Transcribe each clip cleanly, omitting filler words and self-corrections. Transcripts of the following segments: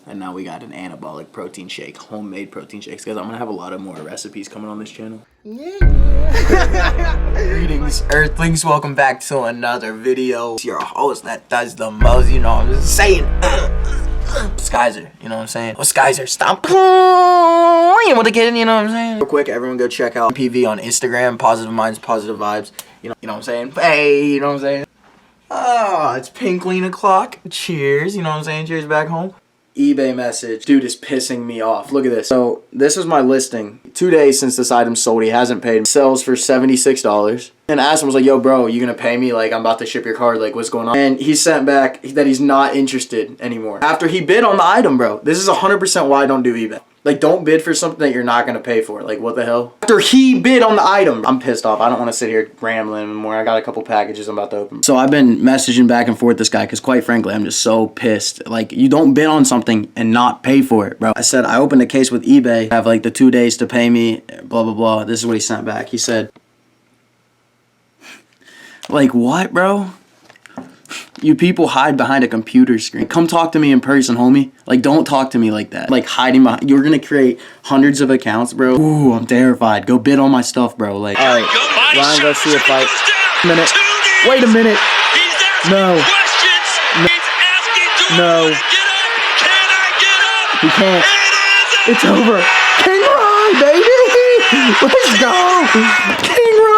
And now we got an anabolic protein shake, homemade protein shakes. Guys, I'm gonna have a lot of more recipes coming on this channel. Greetings, Earthlings. Welcome back to another video. It's your host that does the most, you know what I'm saying? Skyzer, you know what I'm saying? Oh, Skyzer, stop playing with the kid, you know what I'm saying? Real quick, everyone go check out PV on Instagram. Positive minds, positive vibes. You know what I'm saying? Hey, you know what I'm saying? Oh, it's Pinkleen o'clock. Cheers, you know what I'm saying? Cheers back home. eBay message. Dude is pissing me off. Look at this. So this is my listing. 2 days since this item sold. He hasn't paid. Sells for $76. And Aston was like, yo, bro, you gonna pay me? Like, I'm about to ship your card. Like, what's going on? And he sent back that he's not interested anymore. After he bid on the item, bro. This is 100% why I don't do eBay. Like, don't bid for something that you're not gonna pay for. Like, what the hell? After he bid on the item. I'm pissed off. I don't want to sit here rambling anymore. I got a couple packages I'm about to open. So I've been messaging back and forth this guy because, quite frankly, I'm just so pissed. Like, you don't bid on something and not pay for it, bro. I said, I opened a case with eBay. I have, like, the 2 days to pay me, blah, blah, blah. This is what he sent back. He said, like, what, bro? You people hide behind a computer screen. Come talk to me in person, homie. Like, don't talk to me like that. Like, hiding behind. You're gonna create hundreds of accounts, bro. Ooh, I'm terrified. Go bid on my stuff, bro. Like, all right, Ryan Garcia fight. Wait a minute. No. No. He can't. It's over. King Ryan, baby. Let's go. King Ryan.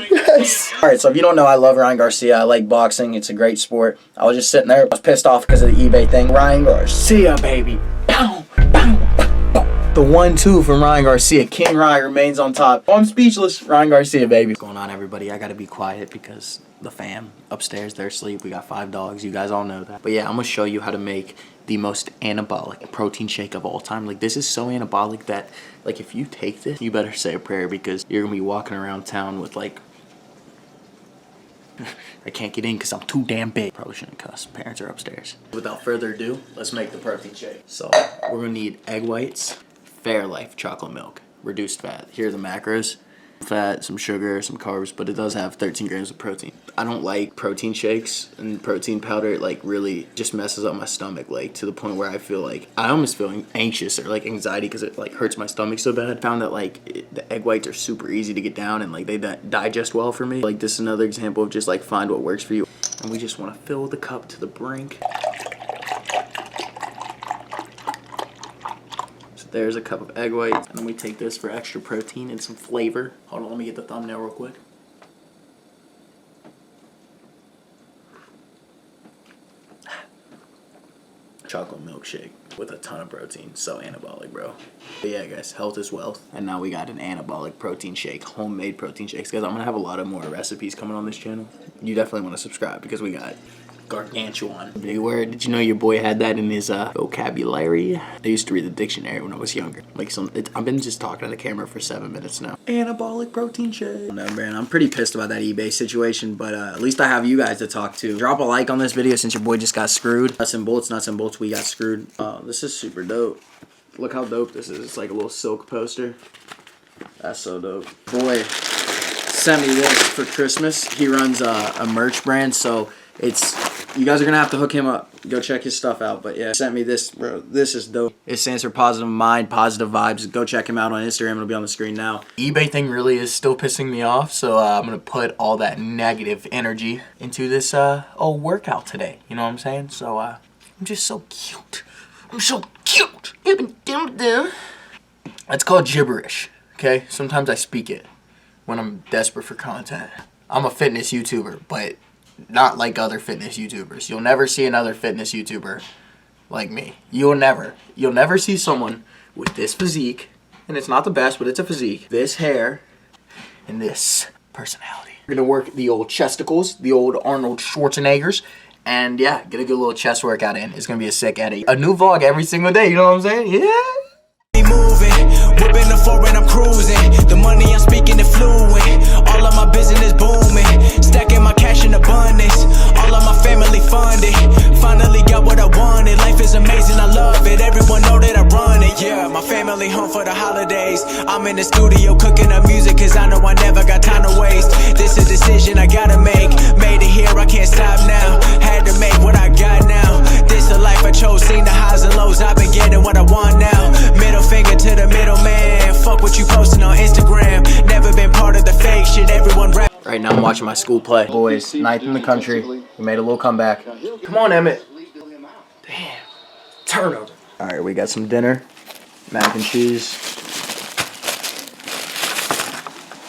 Yes. Alright, so if you don't know, I love Ryan Garcia. I like boxing. It's a great sport. I was just sitting there. I was pissed off because of the eBay thing. Ryan Garcia, baby. Bow, bow, bow. The 1-2 from Ryan Garcia. King Ryan remains on top. Oh, I'm speechless. Ryan Garcia, baby. What's going on, everybody? I gotta be quiet because the fam upstairs, they're asleep. We got 5 dogs. You guys all know that. But yeah, I'm gonna show you how to make the most anabolic protein shake of all time. Like, this is so anabolic that, like, if you take this, you better say a prayer because you're gonna be walking around town with, like, I can't get in because I'm too damn big. Probably shouldn't cuss. Parents are upstairs. Without further ado, let's make the protein shake. So we're gonna need egg whites, Fairlife chocolate milk, reduced fat. Here are the macros. Fat, some sugar, some carbs, but it does have 13 grams of protein. I don't like protein shakes and protein powder. It, like, really just messes up my stomach, like, to the point where I feel like I almost feel anxious or like anxiety because it, like, hurts my stomach so bad. I found that, like, the egg whites are super easy to get down and, like, they digest well for me. Like, this is another example of just, like, find what works for you. And we just want to fill the cup to the brink. There's a cup of egg whites, and then we take this for extra protein and some flavor. Hold on, let me get the thumbnail real quick. Chocolate milkshake with a ton of protein. So anabolic, bro. But yeah, guys, health is wealth. And now we got an anabolic protein shake, homemade protein shakes. Guys, I'm gonna have a lot of more recipes coming on this channel. You definitely want to subscribe because we got gargantuan. Big word. Did you know your boy had that in his vocabulary? I used to read the dictionary when I was younger. Like, I've been just talking to the camera for 7 minutes now. Anabolic protein shake. No, man, I'm pretty pissed about that eBay situation, but at least I have you guys to talk to. Drop a like on this video since your boy just got screwed. Nuts and bolts, we got screwed. This is super dope. Look how dope this is. It's like a little silk poster. That's so dope. Boy sent me this for Christmas. He runs a merch brand, so you guys are gonna have to hook him up. Go check his stuff out. But yeah, he sent me this, bro. This is dope. It stands for positive mind, positive vibes. Go check him out on Instagram. It'll be on the screen now. eBay thing really is still pissing me off, so I'm gonna put all that negative energy into this workout today. You know what I'm saying? So I'm just so cute. I'm so cute. That's called gibberish. Okay? Sometimes I speak it when I'm desperate for content. I'm a fitness YouTuber, but not like other fitness YouTubers. You'll never see another fitness YouTuber like me. You'll never see someone with this physique, and it's not the best, but it's a physique, this hair, and this personality. We're gonna work the old chesticles, the old Arnold Schwarzeneggers, and yeah, get a good little chest workout in. It's gonna be a sick edit. A new vlog every single day, you know what I'm saying? Yeah! Moving, whipping the foreign, I'm cruising. The money I'm speaking is fluent. All of my business booming. Stacking my cash in abundance. All of my family funded. Finally got what I wanted. Life is amazing, I love it. Everyone know that I run it. Yeah, my family home for the holidays. I'm in the studio cooking up music, cause I know I never got time to waste. This is a decision I gotta make. Made it here, I can't stop now. Had to make what I got now. watching my school play. Boys, 9th in the country. We made a little comeback. Come on, Emmett. Damn. Turnover. All right, we got some dinner. Mac and cheese.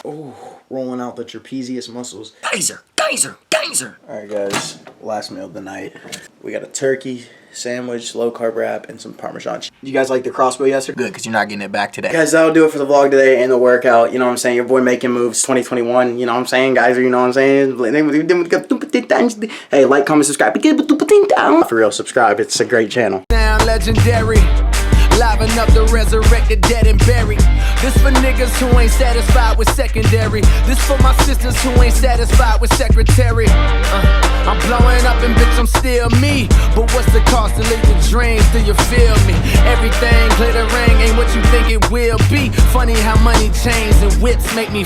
Oh, rolling out the trapezius muscles. Geyser, geyser, geyser. All right, guys. Last meal of the night. We got a turkey sandwich, low carb wrap, and some Parmesan cheese. You guys like the crossbow yesterday? Good, because you're not getting it back today. Guys, that'll do it for the vlog today and the workout. You know what I'm saying? Your boy making moves 2021. You know what I'm saying, guys? You know what I'm saying? Hey, like, comment, subscribe. For real, subscribe. It's a great channel. Now legendary. Liven up the resurrected, dead and buried. This for niggas who ain't satisfied with secondary. This for my sisters who ain't satisfied with secretary. I'm blowing up and bitch, I'm still me. But what's the cost to live your dreams? Do you feel me? Everything glittering ain't what you think it will be. Funny how money chains and whips make me